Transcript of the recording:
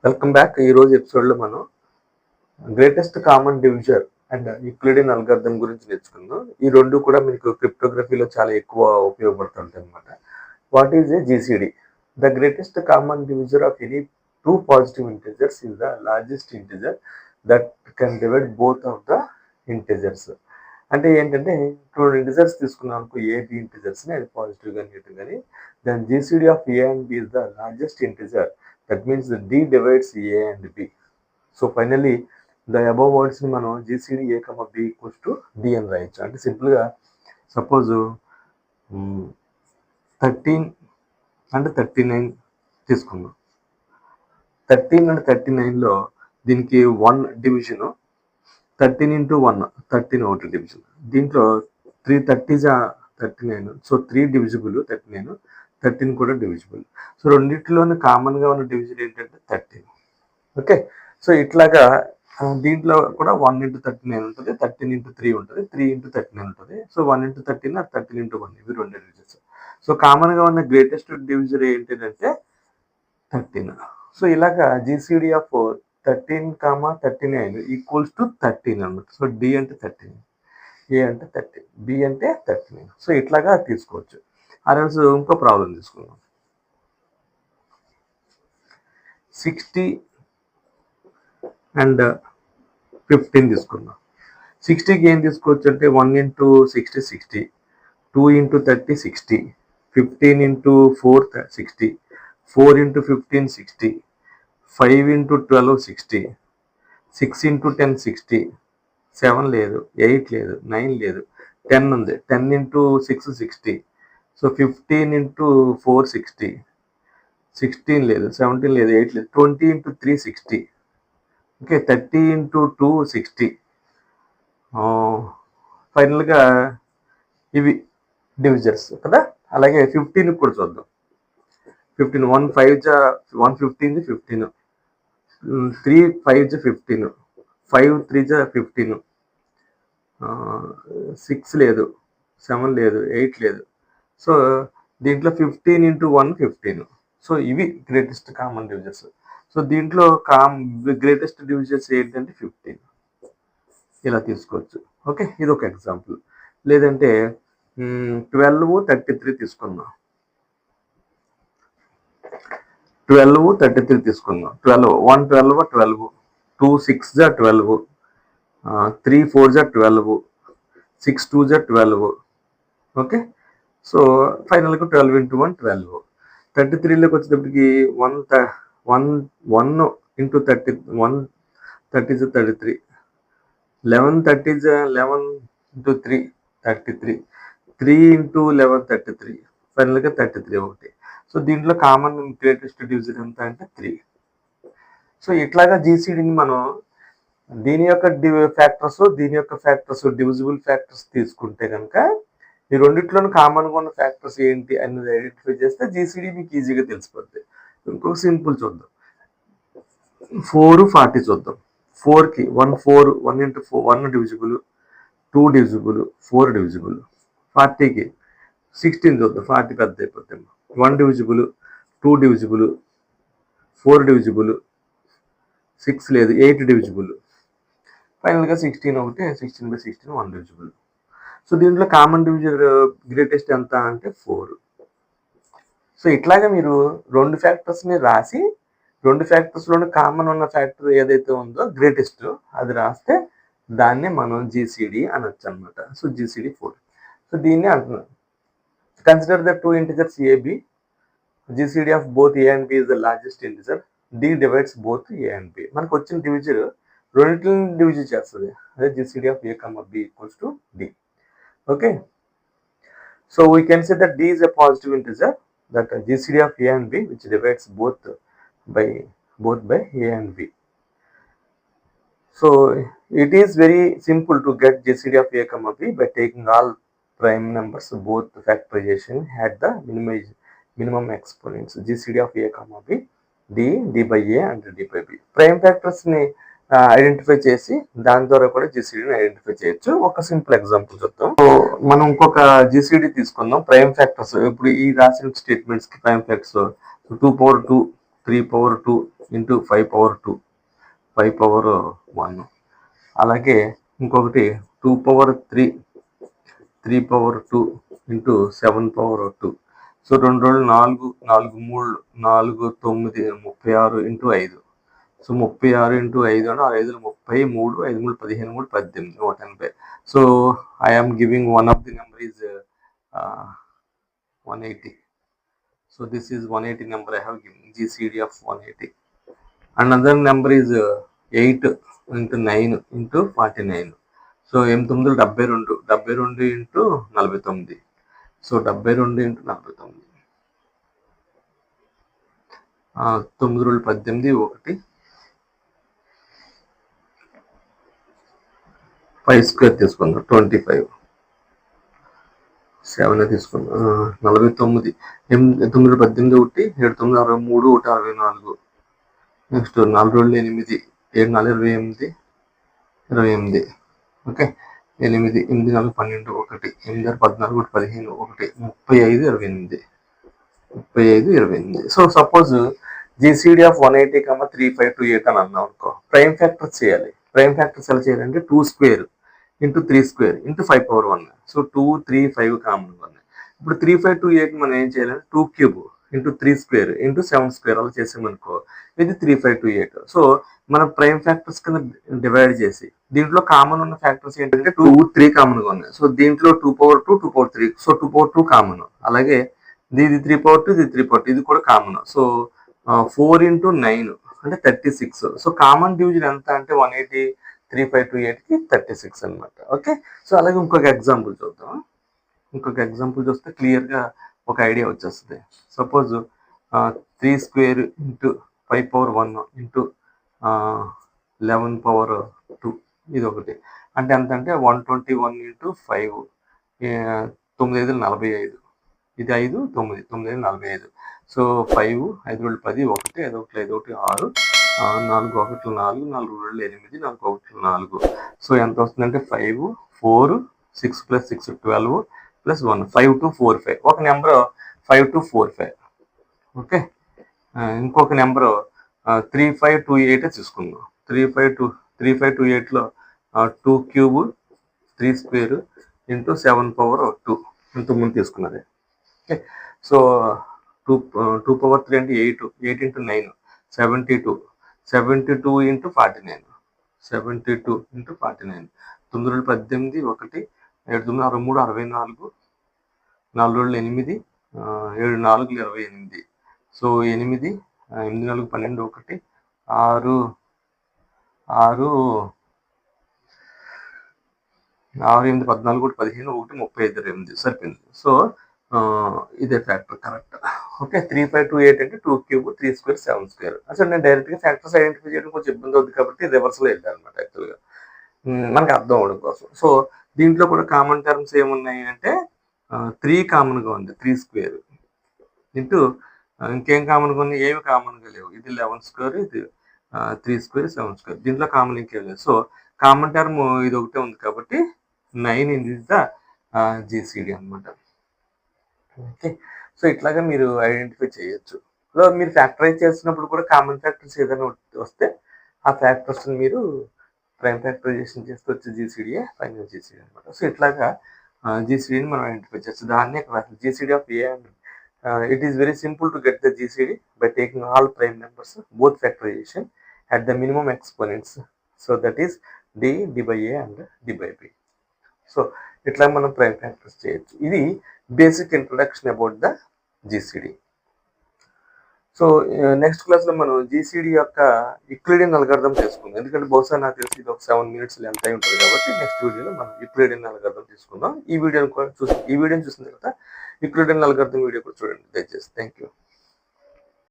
Welcome back. ఈ రోజు ఎపిసోడ్లో మనం greatest common divisor and Euclidean algorithm గురించి నేర్చుకుందాం. ఈ రెండు కూడా మీకు క్రిప్టోగ్రఫీలో చాలా ఎక్కువ ఉపయోగపడుతుంటాయి అన్నమాట. What is a GCD? The greatest common divisor of any two positive integers is the largest integer that can divide both of the integers. అంటే ఏంటంటే టూ ఇంటిజర్స్ తీసుకున్నాం అనుకో, ఏ బి ఇంటిజర్స్ని, అది పాజిటివ్ కానీ నెగిటివ్ కానీ, then GCD of a and b is the largest integer. That means the D divides A and B. So finally, the above words ni మనం GCD A, B equals to D అని రాయొచ్చు. అంటే సింపుల్గా suppose 13 and 39 తీసుకుందాం. 13 and 39లో దీనికి 1 division, 13 into 1 13 ఒకటి division. దీంట్లో 3 30s 39, so 3 divisible 39, 13 కూడా డివిజిబుల్. సో రెండింటిలోనే కామన్గా ఉన్న డివిజన్ ఏంటంటే 13. ఓకే, సో ఇట్లాగా దీంట్లో కూడా 1 into 39 ఉంటుంది, 13 into 3 ఉంటుంది, 3 into 39 ఉంటుంది. సో 1 into 13 13 into 1 ఇవి రెండు డివిజన్స్. సో కామన్గా ఉన్న గ్రేటెస్ట్ డివిజన్ ఏంటంటే 13. సో ఇలాగా జీసీడీ ఆఫ్ 13, 39 ఈక్వల్స్ టు 13 అన్నమాట. సో డి అంటే 13, ఏ అంటే 13, బి అంటే 39. సో ఇట్లాగా తీసుకోవచ్చు. ఆ రోజు ఇంకో ప్రాబ్లం తీసుకుందాం. 60 అండ్ 15 తీసుకుందాం. 60కి ఏం తీసుకోవచ్చు అంటే 1 into 60 60, 2 into 30 60, 15 into 4 60, 4 into 15 60, 5 into 12 60, 6 into 10 60, 7 లేదు, 8 లేదు, 9 లేదు, 10 ఉంది. 10 into 6 60, సో 15 into 4 60, 16 లేదు, 17 లేదు, 8 లేదు, 20 into 3 60, ఓకే, 30 into 2 60. ఫైనల్గా ఇవి డివిజర్స్ కదా. అలాగే 15 కూడా చూద్దాం. 15 1 5 1 15 15, 3 5 15, 5 3 15, 6 లేదు, 7 లేదు, 8 లేదు. సో దీంట్లో 15 into 1 15. సో ఇవి గ్రేటెస్ట్ కామన్ డివిజర్స్. సో దీంట్లో గ్రేటెస్ట్ డివిజర్స్ ఏంటంటే 15. ఇలా తీసుకోవచ్చు. ఓకే, ఇది ఒక ఎగ్జాంపుల్. లేదంటే 12 33 తీసుకుందాం. 12 33 తీసుకుందాం. 12 1 12 12, 2 6 12, 3 4 12, 6 2 12. ఓకే, సో ఫైనల్గా 12 into 1 12. 33లోకి వచ్చేటప్పటికి 1 into 30, 1 30 33, 11 30 11 into 3 33, 3 into 11 33, ఫైనల్గా 33 ఒకటి. సో దీంట్లో కామన్ గ్రేటెస్ట్ డివిజన్ ఎంత అంటే 3. సో ఇట్లాగా జీసీడీని మనం దీని యొక్క ఫ్యాక్టర్స్, దీని యొక్క ఫ్యాక్టర్స్, డివిజిబుల్ ఫ్యాక్టర్స్ తీసుకుంటే కనుక ఈ రెండిట్లోనూ కామన్గా ఉన్న ఫ్యాక్టర్స్ ఏంటి అనేది ఐడెంటిఫై చేస్తే జీసీడీ మీకు ఈజీగా తెలిసిపోద్ది. ఇంకొక సింపుల్ చూద్దాం. 4 40 చూద్దాం. 4కి 1 4, 1 into 4 1 డివిజిబుల్, 2 డివిజిబుల్, 4 డివిజిబుల్. 40కి 16 చూద్దాం. 40 పెద్ద అయిపోతాం. 1 డివిజిబుల్, 2 డివిజిబుల్, 4 డివిజిబుల్, 6 లేదు, 8 డివిజిబుల్. ఫైనల్గా 16 ఒకటి, 16/16 1 డివిజిబుల్. సో దీంట్లో కామన్ డివిజర్ గ్రేటెస్ట్ ఎంత అంటే 4. సో ఇట్లాగా మీరు రెండు ఫ్యాక్టర్స్ని రాసి, రెండు ఫ్యాక్టర్స్లోని కామన్ ఉన్న ఫ్యాక్టర్ ఏదైతే ఉందో గ్రేటెస్ట్ అది రాస్తే దాన్నే మనం జీసీడీ అనొచ్చు అనమాట. So GCD 4. సో దీన్ని అంటున్నాం. Consider the 2 integers a b. GCD of both a and b is the largest integer. D divides both a and b. మనకు వచ్చిన డివిజర్ రెండింటిని డివిజన్ చేస్తుంది. అదే GCD of a, b equals to d. Okay, so we can say that D is a positive integer, that GCD of A and B which divides both by A and B. So it is very simple to get GCD of A, B by taking all prime numbers, both factorization at the minimum exponents. GCD of A, B, D by A and D by B. Prime factors ni identify చేసి దాని ద్వారా కూడా జీసీడీని identify చేయొచ్చు. ఒక simple example చూద్దాం. So మనం ఇంకొక GCD తీసుకుందాం. ప్రైమ్ ఫ్యాక్టర్స్ ఇప్పుడు ఈ రాసిన స్టేట్మెంట్స్ కి prime factors 2 power 2 3 power 2 into 5 power 2 5 power 1. అలాగే ఇంకొకటి 2 power 3 3 power 2 into 7 power 2. So 2 రోజులు 4 4 3 4 9 36 ఇంటూ 5. సో 36 ఇంటూ 5 అంటే 5 33 5 3 15 3 18 180. So I am giving one of the number is 180. So this is 180 number I have given GCD of 180. Another number is 8 into 9 into 49. So 8 9 72 72 into 49. So 72 into 49. 9 రోజులు 18 1 5 square తీసుకుందాం 25. 7 తీసుకుందాం 49 9 18 1 7 9 63 1 64. Next 4 రోజులు 8 7 4 28 28. Okay 8 8 4 12 1 8 14 1 15 1 35 28 35 28. So suppose GCD of 180, 3528 అని అన్నాం అనుకో. Prime factors చేయాలి. Prime factors ఎలా చేయాలంటే 2 square into 3 square into 5 power 1. So 2 3 5 common ఉన్నాయి. ఇప్పుడు 3528 మనం ఏం చేయాలంటే 2 cube into 3 square into 7 square అలా చేసామనుకో ఇది 3528. సో మన ప్రైమ్ ఫ్యాక్టర్స్ కింద డివైడ్ చేసి దీంట్లో కామన్ ఉన్న ఫ్యాక్టర్స్ ఏంటంటే 2 3 కామన్గా ఉన్నాయి. సో దీంట్లో 2 power 2 2 power 3. So 2 power 2 common. అలాగే ఇది 3 పవర్ 2 ఇది 3 పవర్ 2 ఇది కూడా కామన్. సో 4 ఇంటూ 9 అంటే 36. సో కామన్ డివిజన్ ఎంత అంటే 180 3528కి 36 అనమాట. ఓకే. సో అలాగే ఇంకొక ఎగ్జాంపుల్ చూద్దాం. ఇంకొక ఎగ్జాంపుల్ చూస్తే క్లియర్గా ఒక ఐడియా వచ్చేస్తుంది. Suppose 3 square into 5 power 1 into 11 power 2 ఇది ఒకటి. అంటే ఎంత అంటే 121 ఇంటూ 5 9 5 45. ఇది 5 9 9 5 45. సో 5 5 రోజులు 10 1 5 1 5 1 6 4 1 4 4 రోజులు 8 4 1 4. సో ఎంత వస్తుందంటే 5 4 6 ప్లస్ 6 12 ప్లస్ 1 5 2 4 5. ఒక నెంబర్ 5 2 4 5. ఓకే. ఇంకొక నెంబర్ 3528 తీసుకుందాం. 3528లో 2 క్యూబ్ 3 స్క్వేర్ ఇంటూ 7 పవర్ 2 ఇంతకుముందు తీసుకున్నది. ఓకే. సో 2 పవర్ 3 అంటే 8 ఇంటూ 9 72 72 ఇంటూ 49 72 ఇంటూ 49. 9 రోజులు 18 1 7 9 63 64 4 రోజులు 8 7 4 28. సో 8 8 4 12 1 6 6 8 14 15 1 35 8 సరిపోయింది. సో ఇదే ఫ్యాక్టర్ కరెక్ట్. ఓకే. 3528 అంటే 2 క్యూబ్ 3 స్క్వేర్ 7 స్క్వేర్. అసలు నేను డైరెక్ట్గా ఫ్యాక్టర్స్ ఐడెంటిఫై చేయడం కొంచెం ఇబ్బంది అవుతుంది కాబట్టి రివర్స్లో వెళ్ళాను అనమాట యాక్చువల్గా మనకి అర్థం అవడం కోసం. సో దీంట్లో కూడా కామన్ టర్మ్స్ ఏమున్నాయి అంటే 3 కామన్గా ఉంది 3 స్క్వేర్ ఇంటూ ఇంకేం కామన్గా ఉంది ఏమి కామన్గా లేవు. ఇది 11 స్క్వేర్ ఇది 3 స్క్వేర్ 7 స్క్వేర్. దీంట్లో కామన్ ఇంకేం లేదు. సో కామన్ టర్మ్ ఇది ఒకటే ఉంది కాబట్టి 9 ఇస్ ద GCD అనమాట. ఓకే. సో ఇట్లాగా మీరు ఐడెంటిఫై చేయొచ్చు. సో మీరు ఫ్యాక్టరైజ్ చేసినప్పుడు కూడా కామన్ ఫ్యాక్టర్స్ ఏదైనా వస్తే ఆ ఫ్యాక్టర్స్ మీరు ప్రైమ్ ఫ్యాక్టరైజేషన్ చేస్తే వచ్చే GCDయే ఫైనల్ GCD అనమాట. సో ఇట్లాగా GCDని మనం ఐడెంటిఫై చేయొచ్చు. దాన్నే GCD of A and it is very simple to get the GCD by taking all prime numbers both factorization at the minimum exponents. So that is d by A and d by B. So ఇట్లా మనం prime factors చేయొచ్చు. ఇది basic introduction about the GCD. So next క్లాస్లో మనం GCD యొక్క Euclidean algorithm తీసుకుందాం. ఎందుకంటే బహుశా నాకు తెలిసి ఇది ఒక 7 minutes లెంత్ అయి ఉంటుంది కాబట్టి నెక్స్ట్ వీడియోలో మనం యూక్లిడియన్ అల్గారిథం తీసుకుందాం. ఈ వీడియోని చూసిన తర్వాత యూక్లిడియన్ అల్గారిథం వీడియో కూడా చూడండి దయచేసి. Thank you.